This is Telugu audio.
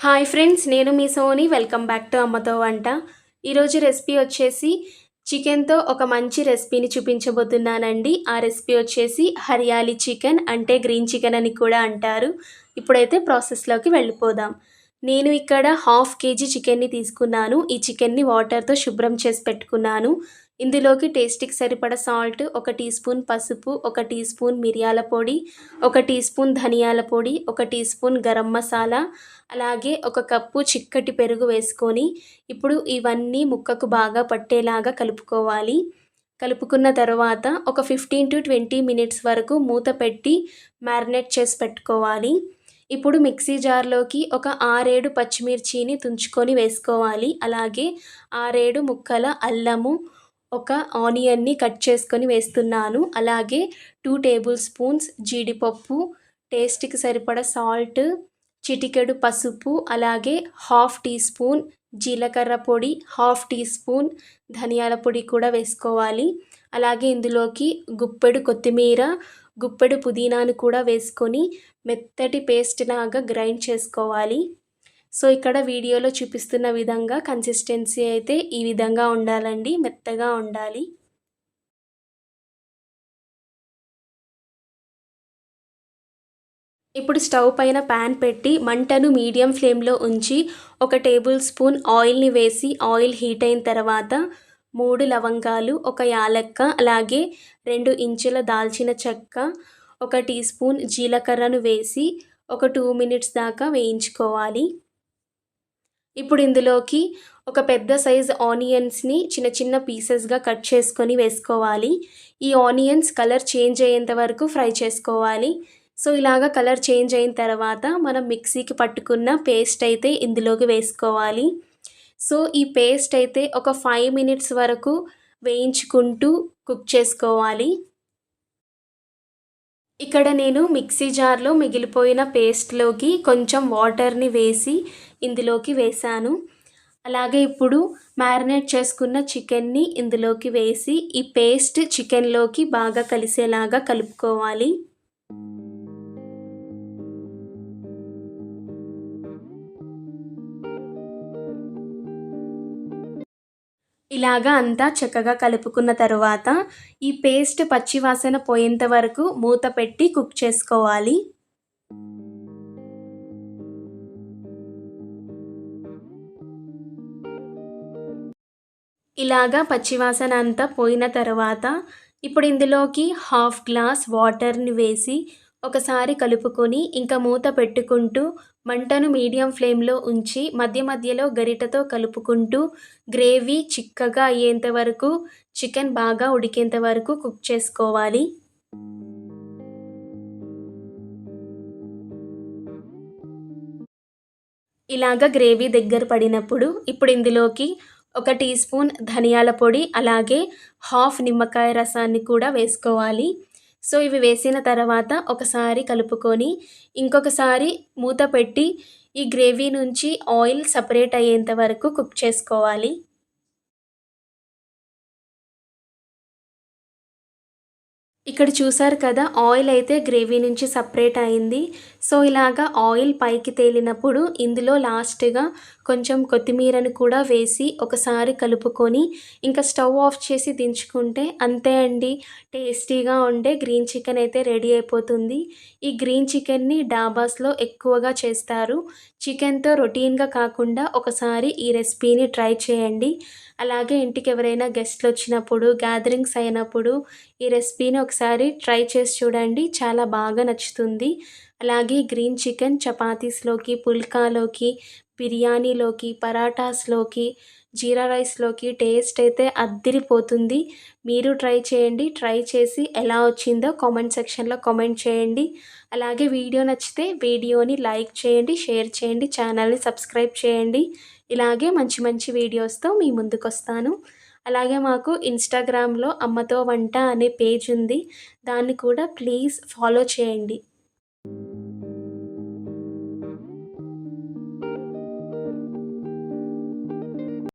హాయ్ ఫ్రెండ్స్, నేను మీ సోని. వెల్కమ్ బ్యాక్ టు అమ్మతో వంట. ఈరోజు రెసిపీ వచ్చేసి చికెన్తో ఒక మంచి రెసిపీని చూపించబోతున్నానండి. ఆ రెసిపీ వచ్చేసి హరియాలి చికెన్, అంటే గ్రీన్ చికెన్ అని కూడా అంటారు. ఇప్పుడైతే ప్రాసెస్లోకి వెళ్ళిపోదాం. నేను ఇక్కడ 1/2 kg చికెన్ని తీసుకున్నాను. ఈ చికెన్ని వాటర్తో శుభ్రం చేసి పెట్టుకున్నాను. ఇందులోకి టేస్ట్కి సరిపడ సాల్ట్, 1 టీ స్పూన్ పసుపు, 1 టీ స్పూన్ మిరియాల పొడి, 1 టీ స్పూన్ ధనియాల పొడి, 1 టీ స్పూన్ గరం మసాలా, అలాగే 1 కప్పు చిక్కటి పెరుగు వేసుకొని ఇప్పుడు ఇవన్నీ ముక్కకు బాగా పట్టేలాగా కలుపుకోవాలి. కలుపుకున్న తర్వాత ఒక 15 to 20 మినిట్స్ వరకు మూత పెట్టి మ్యారినేట్ చేసి పెట్టుకోవాలి. ఇప్పుడు మిక్సీ జార్లోకి ఒక 6-7 పచ్చిమిర్చిని తుంచుకొని వేసుకోవాలి. అలాగే 6-7 ముక్కల అల్లము, 1 ఆనియన్ని కట్ చేసుకొని వేస్తున్నాను. అలాగే 2 టేబుల్ స్పూన్స్ జీడిపప్పు, టేస్ట్కి సరిపడ సాల్ట్, చిటికెడు పసుపు, అలాగే 1/2 టీ స్పూన్ జీలకర్ర పొడి, 1/2 టీ స్పూన్ ధనియాల పొడి కూడా వేసుకోవాలి. అలాగే ఇందులోకి గుప్పెడు కొత్తిమీర, గుప్పెడు పుదీనాను కూడా వేసుకొని మెత్తటి పేస్ట్ లాగా గ్రైండ్ చేసుకోవాలి. సో ఇక్కడ వీడియోలో చూపిస్తున్న విధంగా కన్సిస్టెన్సీ అయితే ఈ విధంగా ఉండాలండి, మెత్తగా ఉండాలి. ఇప్పుడు స్టవ్ పైన ప్యాన్ పెట్టి మంటను మీడియం ఫ్లేమ్లో ఉంచి 1 టేబుల్ స్పూన్ ఆయిల్ని వేసి ఆయిల్ హీట్ అయిన తర్వాత 3 లవంగాలు, 1 యాలక్క, అలాగే 2 ఇంచుల దాల్చిన చెక్క, 1 టీ స్పూన్ జీలకర్రను వేసి ఒక 2 మినిట్స్ దాకా వేయించుకోవాలి. ఇప్పుడు ఇందులోకి ఒక పెద్ద సైజ్ ఆనియన్స్ని చిన్న చిన్న పీసెస్గా కట్ చేసుకొని వేసుకోవాలి. ఈ ఆనియన్స్ కలర్ చేంజ్ అయ్యేంత వరకు ఫ్రై చేసుకోవాలి. సో ఇలాగ కలర్ చేంజ్ అయిన తర్వాత మనం మిక్సీకి పట్టుకున్న పేస్ట్ అయితే ఇందులోకి వేసుకోవాలి. సో ఈ పేస్ట్ అయితే ఒక 5 మినిట్స్ వరకు వేయించుకుంటూ కుక్ చేసుకోవాలి. ఇక్కడ నేను మిక్సీ జార్లో మిగిలిపోయిన పేస్ట్లోకి కొంచెం వాటర్ని వేసి ఇందులోకి వేసాను. అలాగే ఇప్పుడు మ్యారినేట్ చేసుకున్న చికెన్ని ఇందులోకి వేసి ఈ పేస్ట్ చికెన్లోకి బాగా కలిసేలాగా కలుపుకోవాలి. ఇలాగా అంతా చక్కగా కలుపుకున్న తరువాత ఈ పేస్ట్ పచ్చివాసన పోయేంత వరకు మూత పెట్టి కుక్ చేసుకోవాలి. ఇలాగా పచ్చివాసన అంతా పోయిన తర్వాత ఇప్పుడు ఇందులోకి 1/2 గ్లాస్ వాటర్ని వేసి ఒకసారి కలుపుకొని ఇంకా మూత పెట్టుకుంటూ మంటను మీడియం ఫ్లేమ్లో ఉంచి మధ్య మధ్యలో గరిటెతో కలుపుకుంటూ గ్రేవీ చిక్కగా అయ్యేంత వరకు, చికెన్ బాగా ఉడికేంత వరకు కుక్ చేసుకోవాలి. ఇలాగ గ్రేవీ దగ్గర పడినప్పుడు ఇప్పుడు ఇందులోకి 1 టీ స్పూన్ ధనియాల పొడి, అలాగే 1/2 నిమ్మకాయ రసాన్ని కూడా వేసుకోవాలి. సో ఇవి వేసిన తర్వాత ఒకసారి కలుపుకొని ఇంకొకసారి మూత పెట్టి ఈ గ్రేవీ నుంచి ఆయిల్ సపరేట్ అయ్యేంత వరకు కుక్ చేసుకోవాలి. ఇక్కడ చూసారు కదా, ఆయిల్ అయితే గ్రేవీ నుంచి సపరేట్ అయింది. సో ఇలాగా ఆయిల్ పైకి తేలినప్పుడు ఇందులో లాస్ట్గా కొంచెం కొత్తిమీరను కూడా వేసి ఒకసారి కలుపుకొని ఇంకా స్టవ్ ఆఫ్ చేసి దించుకుంటే అంతే అండి, టేస్టీగా ఉండే గ్రీన్ చికెన్ అయితే రెడీ అయిపోతుంది. ఈ గ్రీన్ చికెన్ని డాబాస్లో ఎక్కువగా చేస్తారు. చికెన్తో రొటీన్గా కాకుండా ఒకసారి ఈ రెసిపీని ట్రై చేయండి. అలాగే ఇంటికి ఎవరైనా గెస్ట్లు వచ్చినప్పుడు, గ్యాదరింగ్స్ అయినప్పుడు ఈ రెసిపీని ఒకసారి ట్రై చేసి చూడండి, చాలా బాగా నచ్చుతుంది. అలాగే గ్రీన్ చికెన్ చపాతీస్లోకి, పుల్కాలోకి, బిర్యానీలోకి, పరాటాస్లోకి, జీరా రైస్లోకి టేస్ట్ అయితే అద్దిరిపోతుంది. మీరు ట్రై చేయండి. ట్రై చేసి ఎలా వచ్చిందో కామెంట్ సెక్షన్లో కామెంట్ చేయండి. అలాగే వీడియో నచ్చితే వీడియోని లైక్ చేయండి, షేర్ చేయండి, ఛానల్ని సబ్స్క్రైబ్ చేయండి. ఇలాగే మంచి మంచి వీడియోస్తో మీ ముందుకొస్తాను. అలాగే మాకు ఇన్స్టాగ్రామ్లో అమ్మతో వంట అనే పేజ్ ఉంది. దాన్ని కూడా ప్లీజ్ ఫాలో చేయండి.